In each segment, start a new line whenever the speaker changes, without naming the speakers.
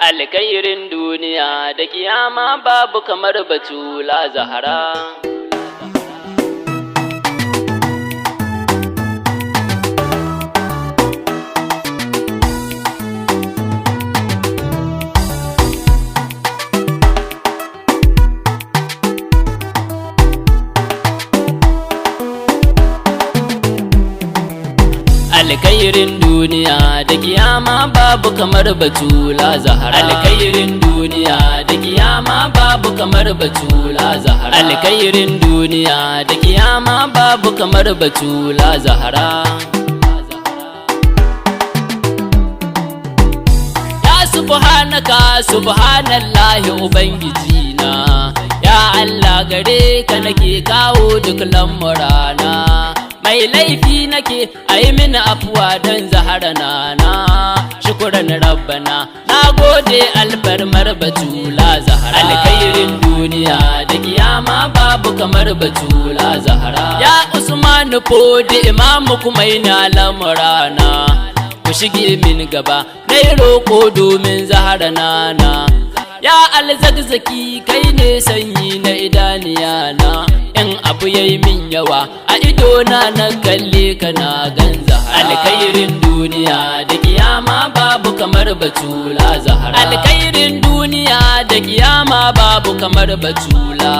Alkairin duniya da kiyama babu kamar Batula Zahra. Alkairin duniya da kiyama babu kamar Batula Zahra. Alkairin duniya da kiyama babu kamar Batula Zahra. Alkairin duniya da kiyama babu kamar Batula Zahra. Ya subhanaka subhanallahi ubangiji na, ya Allah gare ka nake kawo duk lamurana. Mai laifi nake ayi mini afuwa don Zahra nana, shukuran rabbana na gode alfarmar Batula Zahra. Alkairin duniya da kiyama babu kamar Batula Zahra. Ya Usman Fodi imamu kuma ina lamurana, ku shige min gaba na roƙo domin Zahra nana. Ya alzagzaki kai ne sanyi na idaniyana, in abu yayi min yawa a idona na kalle ka na ganza. Alkairin duniya da kiyama babu kamar Batula Zahra. Alkairin duniya da kiyama babu kamar Batula.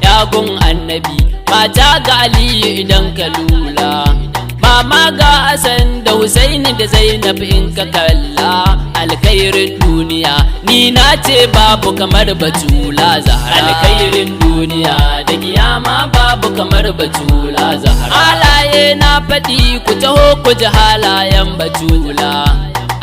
Ya gun annabi mata ga Aliyu idan ka lula, mama ga Hassan da Husaini da Zainab in ka kalla. Alkairin duniya ni na ce babu kamar Batula Zahra. Alkairin duniya da kiyama babu kamar Batula Zahra. Halaye na faɗi ku taho ku ji halayen Batula.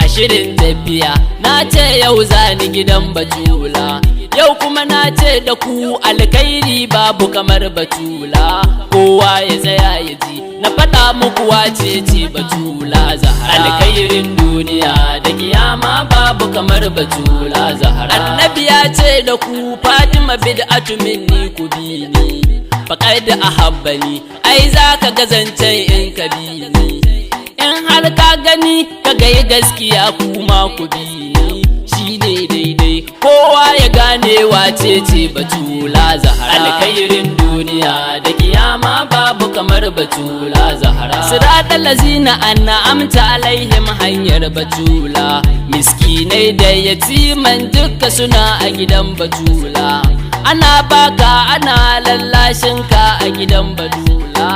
A shirin tafiya na ce yau zani gidan Batula, yau kuma na ce da ku alkairi babu kamar Batula. Kowa ya tsaya ya ji na faɗa muku wace ce Batula Zahra. Alkairin duniya da kiyama babu kamar Batula Zahra. Annabi ya ce da ku Fatima bid'atu minni ku bi ni, faqad ahabbani ai zaka ga zancen in ka bi ni. In har ka gani ka ga gaskiya kuma ku bi ni, shine daidai kowa ya gane wace ce Batula Zahra. Alkairin duniya da kiyama babu kamar Batula Zahra. Siratal lazina an'amta alaihim hanyar Batula, miskinai da yatiman duka suna a gidan Batula. Ana baka ana lallashin ka a gidan Batula,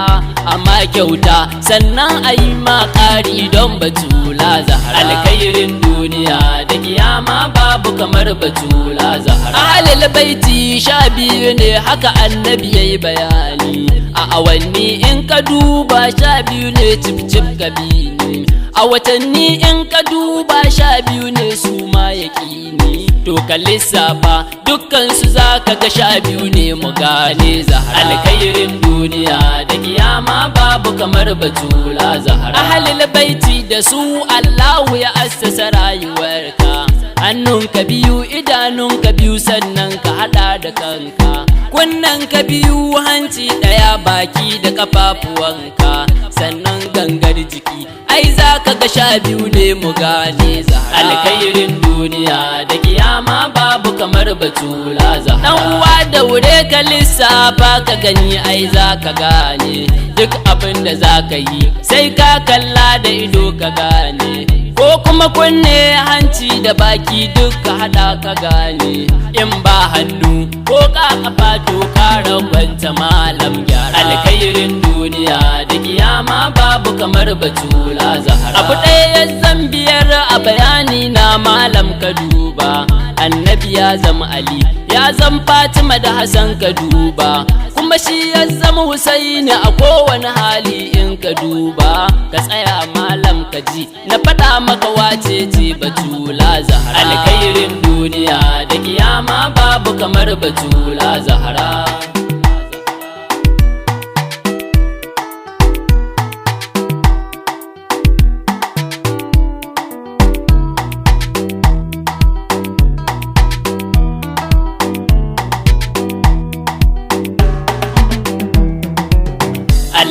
amma kyauta sannan ayi ma ƙari don Batula Zahra. Alkairin duniya da kiyama babu kamar Batula Zahra. Ahlul baiti 12 ne haka annabi yayi bayani, a awanni in ka duba 12 ne cip kabini, a watanni in ka duba 12 ne su ma yaƙini. To ka lissafa dukkan su zaka ga 12 ne mu gane Zahra. Alkairin duniya da kiyama babu kamar Batula Zahra. Ahlul baiti da su Allahu ya assasa rayuwarka, hannunka biyu idanunka biyu sannan ka hada da kanka, kunnanka biyu hanci daya baki da kafafuwanka, sannan gangar jiki ai zaka ga 12 ne mu gane Zahra. Alkairin duniya da kiyama babu kamar Batula Zahra. Dan uwa da wure ka lissafa ka gani ai zaka gane, duk abin da zaka yi sai ka kalla da ido ka gane, ko kuma kunne hanci da baki duka hada ka gane. In ba hannu ko ka kafa to ka rabanta malam gyara. Alkairin duniya da kiyama babu kamar Batula Zahra. Abu ɗaya zan biyar a bayani na malam ka duba, annabi ya zama Ali ya zama Fatima da Hassan ka duba, kuma shi ya zama Husaini a kowane hali in ka duba. Ka tsaya malam ka ji na faɗa maka wace ce Batula Zahra. Alkairin duniya da kiyama babu kamar Batula Zahra.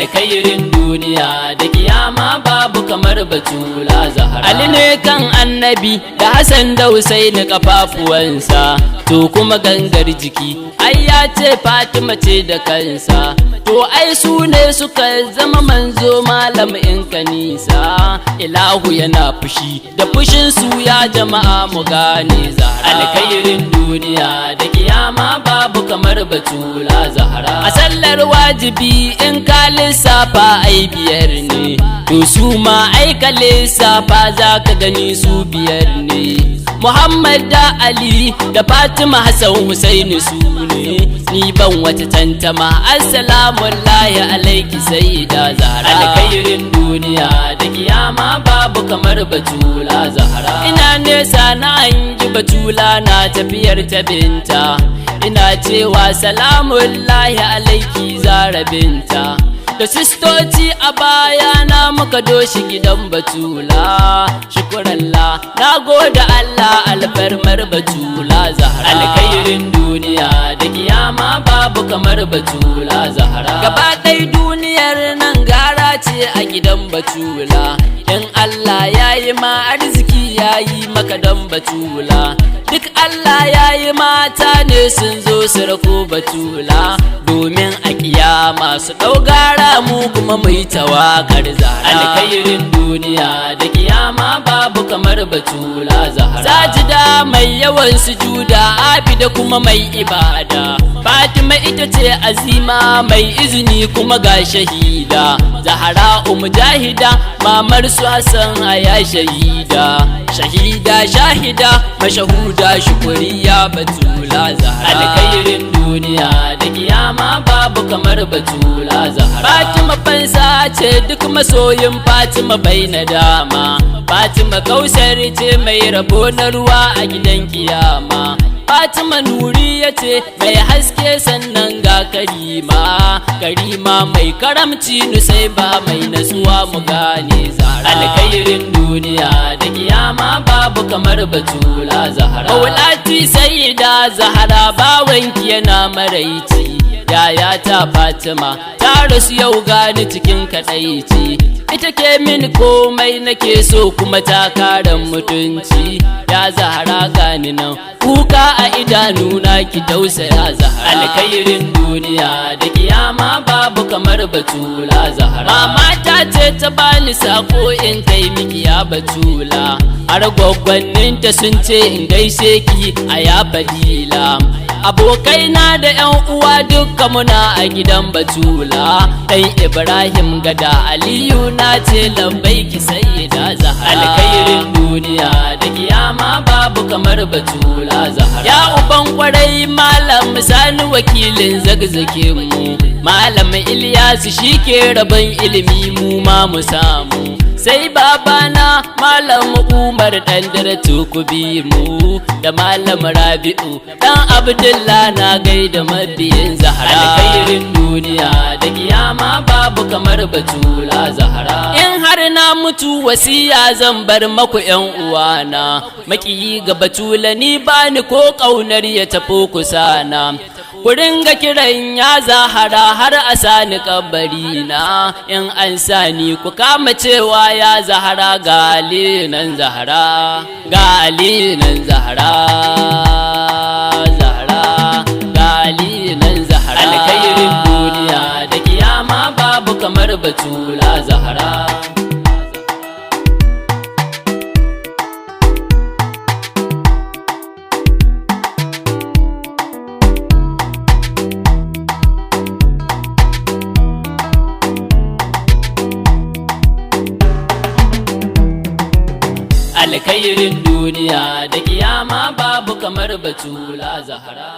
alkhairin duniya da kiyama babu kamar batula zahara. Ali ne kan annabi da Hassan da Husaini kafafuwansa, to kuma gangar jiki ai ya ce Fatima ce da kansa, to ai su ne suka zama manzo malam in kanisa. Ilahu yana fushi da fushin su ya jama'a mu gane zahara. Alkhairin duniya da kiyama babu kamar batula zahara. A sallar wajibi in ka lissafa ai biyar ne, to su ma ai ka lissafa za ka gani su biyar ne. Muhammad da Ali da Fatima Hassan Husaini su ne, ni ban wata tantama. Assalamu alaiki sayyida Zahra. Alkhairin duniya da kiyama babu kamar batula Zahra. Ina nesa na hangi batula na tafiyar ta binta, ina cewa salamun alaiki Zahra binta. Da sistoci a baya na muka doshi gidan batula, shukurallah na gode Allah alfarmar batula Zahra. Alkhairin duniya da kiyama babu kamar batula Zahra. Gaba ɗaya duniyar nan gara ce a gidan batula, in Allah ya yi ma arziki ya yi maka dan batula. Duk Allah ya yi mata ne sun zo su rako batula, domin a kiyama su ɗaugara mu kuma mu yi tawakar Zahra. Alkhairin duniya da kiyama babu kamar batula Zahra. Sajida mai yawan sujuda, abida kuma mai ibada, Fatima ita ce azima mai izini kuma ga shahida. Zahra mujahida mamar su Hassan aya shahida, shahida shahida mashahuda shukuriya batula Zahra. Alkhairin duniya da kiyama babu kamar batula Zahra. Fatima fansa ce duk masoyin Fatima bai nadama, Fatima kausar ce mai rabo na ruwa a gidan kiyama. Fatima nuriya ce mai haske sannan ga karima, karima mai karamci nusai ba mai nasuwa mu gane Zahra. Alkhairin duniya da kiyama babu kamar batula Zahra. Maulati sayyida Zahra bawanki yana maraici, yaya ta Fatima ta rasu yau gani cikin kadaici. Ita ke min komai nake so kuma ta karan mutunci, ya Zahra gani nan kuka a idanuna ki tausaya Zahra. Alkhairin duniya da kiyama babu kamar batula Zahra. Mama ta ce ta bani sako in kai miki ya batula, har gwaggwanninta sun ce in gaishe ki a ya fadila. Abokaina da yan uwa dukka muna a gidan batula, dan Ibrahim gada Aliyu na ce lambaiki sayyida Zahra. Alkhairin duniya da kiyama babu kamar batula Zahra. Ya uban kwarai malam Sani wakilin zagzake mu, malam Ilyasu shike rabon ilimi mu ma mu samu, sai babana malam Umar dan daratu kubi mu, da malam Rabi'u dan Abdullah na gaida mabiyin Zahra. Alkhairin duniya da kiyama babu kamar batula Zahra. In har na mutu wasiya zan bar maku yan uwana, makiyi ga batula ni bani ko kaunar ya tafo kusana. Ku ringa kiran ya Zahra har a sani kabari na, in an sani ku kama cewa ya Zahra ga Ali nan Zahra, ga Ali nan Zahra, Zahra ga Ali nan Zahra. Alkhairin duniya da kiyama babu kamar batula Zahra. Alkhairin duniya da kiyama babu kamar batula Zahra.